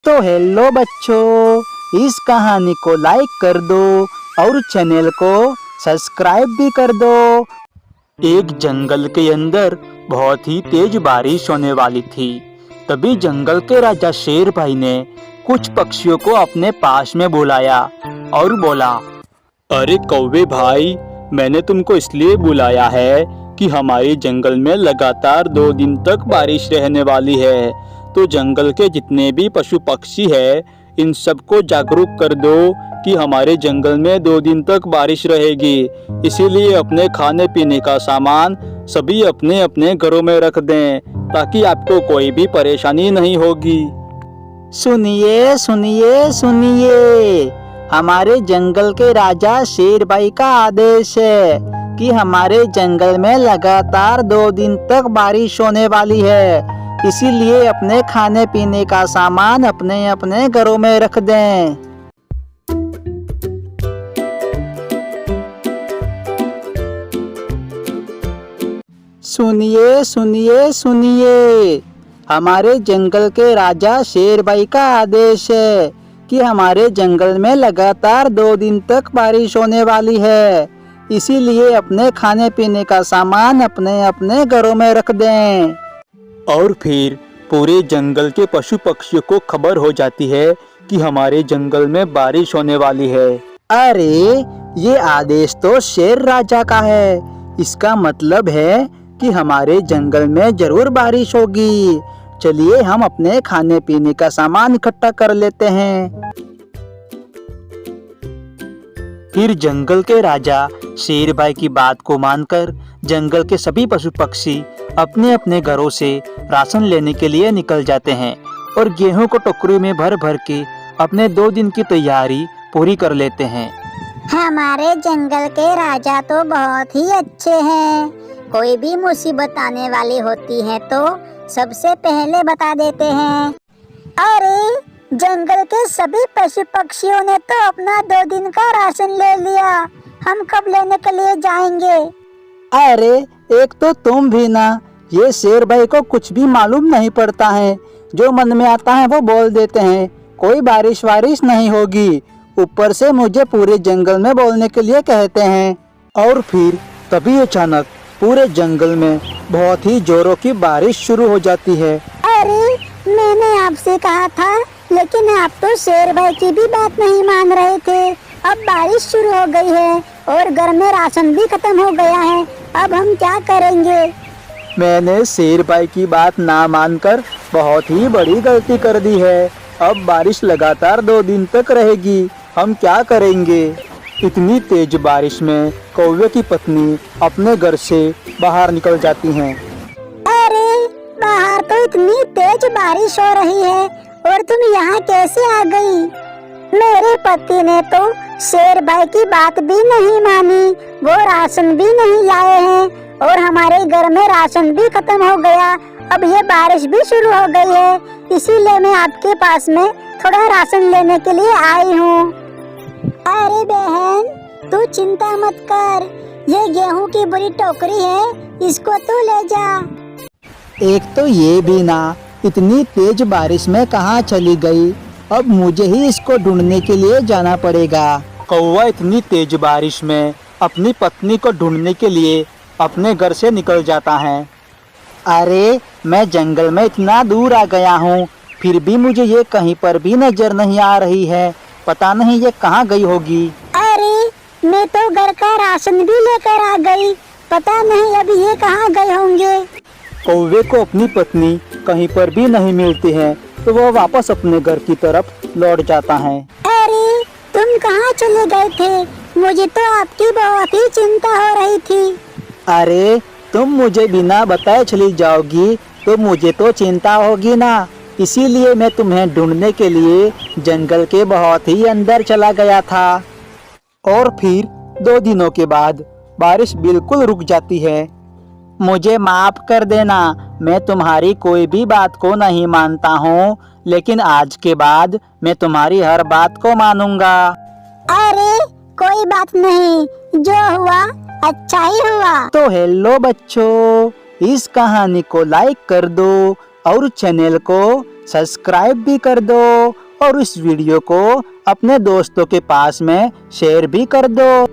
तो हेलो बच्चों, इस कहानी को लाइक कर दो और चैनल को सब्सक्राइब भी कर दो। एक जंगल के अंदर बहुत ही तेज बारिश होने वाली थी। तभी जंगल के राजा शेर भाई ने कुछ पक्षियों को अपने पास में बुलाया और बोला, अरे कौवे भाई, मैंने तुमको इसलिए बुलाया है कि हमारे जंगल में लगातार 2 दिन तक बारिश रहने वाली है। तो जंगल के जितने भी पशु पक्षी है, इन सबको जागरूक कर दो कि हमारे जंगल में 2 दिन तक बारिश रहेगी। इसीलिए अपने खाने पीने का सामान सभी अपने अपने घरों में रख दें, ताकि आपको कोई भी परेशानी नहीं होगी। सुनिए सुनिए सुनिए, हमारे जंगल के राजा शेर भाई का आदेश है कि हमारे जंगल में लगातार 2 दिन तक बारिश होने वाली है। इसीलिए अपने खाने पीने का सामान अपने अपने घरों में रख दें। सुनिए सुनिए सुनिए, हमारे जंगल के राजा शेर भाई का आदेश है कि हमारे जंगल में लगातार 2 दिन तक बारिश होने वाली है। इसीलिए अपने खाने पीने का सामान अपने अपने घरों में रख दें। और फिर पूरे जंगल के पशु पक्षियों को खबर हो जाती है कि हमारे जंगल में बारिश होने वाली है। अरे ये आदेश तो शेर राजा का है, इसका मतलब है कि हमारे जंगल में जरूर बारिश होगी। चलिए हम अपने खाने पीने का सामान इकट्ठा कर लेते हैं। फिर जंगल के राजा शेर भाई की बात को मानकर जंगल के सभी पशु पक्षी अपने अपने घरों से राशन लेने के लिए निकल जाते हैं और गेहूं को टोकरी में भर भर के अपने 2 दिन की तैयारी पूरी कर लेते हैं। हमारे जंगल के राजा तो बहुत ही अच्छे हैं। कोई भी मुसीबत आने वाली होती है तो सबसे पहले बता देते हैं। अरे जंगल के सभी पशु पक्षियों ने तो अपना 2 दिन का राशन ले लिया, हम कब लेने के लिए जाएंगे? अरे एक तो तुम भी ना, ये शेर भाई को कुछ भी मालूम नहीं पड़ता है, जो मन में आता है वो बोल देते हैं। कोई बारिश वारिश नहीं होगी, ऊपर से मुझे पूरे जंगल में बोलने के लिए कहते हैं। और फिर तभी अचानक पूरे जंगल में बहुत ही जोरों की बारिश शुरू हो जाती है। अरे मैंने आपसे कहा था, लेकिन आप तो शेर भाई की भी बात नहीं मान रहे थे। अब बारिश शुरू हो गई है और घर में राशन भी खत्म हो गया है, अब हम क्या करेंगे? मैंने शेर भाई की बात ना मानकर बहुत ही बड़ी गलती कर दी है। अब बारिश लगातार 2 दिन तक रहेगी, हम क्या करेंगे? इतनी तेज बारिश में कौवे की पत्नी अपने घर से बाहर निकल जाती हैं। अरे बाहर तो इतनी तेज बारिश हो रही है और तुम यहाँ कैसे आ गई? मेरे पति ने तो शेर भाई की बात भी नहीं मानी, वो राशन भी नहीं लाए हैं और हमारे घर में राशन भी खत्म हो गया। अब ये बारिश भी शुरू हो गई है, इसीलिए मैं आपके पास में थोड़ा राशन लेने के लिए आई हूँ। अरे बहन, तू चिंता मत कर, ये गेहूं की बड़ी टोकरी है, इसको तू ले जा। एक तो ये भी ना, इतनी तेज बारिश में कहाँ चली गई? अब मुझे ही इसको ढूंढने के लिए जाना पड़ेगा। कौवा इतनी तेज बारिश में अपनी पत्नी को ढूंढने के लिए अपने घर से निकल जाता है। अरे मैं जंगल में इतना दूर आ गया हूँ, फिर भी मुझे ये कहीं पर भी नजर नहीं आ रही है। पता नहीं ये कहाँ गई होगी। अरे मैं तो घर का राशन भी लेकर आ गई, पता नहीं अभी ये कहाँ गए होंगे। कौवे को अपनी पत्नी कहीं पर भी नहीं मिलती है, तो वो वापस अपने घर की तरफ लौट जाता है। अरे तुम कहाँ चले गए थे? मुझे तो आपकी बहुत ही चिंता हो रही थी। अरे तुम मुझे बिना बताए चली जाओगी तो मुझे तो चिंता होगी ना, इसीलिए मैं तुम्हें ढूंढने के लिए जंगल के बहुत ही अंदर चला गया था। और फिर 2 दिनों के बाद बारिश बिल्कुल रुक जाती है। मुझे माफ कर देना, मैं तुम्हारी कोई भी बात को नहीं मानता हूँ, लेकिन आज के बाद मैं तुम्हारी हर बात को मानूंगा। अरे कोई बात नहीं, जो हुआ अच्छा ही हुआ। तो हेलो बच्चों, इस कहानी को लाइक कर दो और चैनल को सब्सक्राइब भी कर दो और इस वीडियो को अपने दोस्तों के पास में शेयर भी कर दो।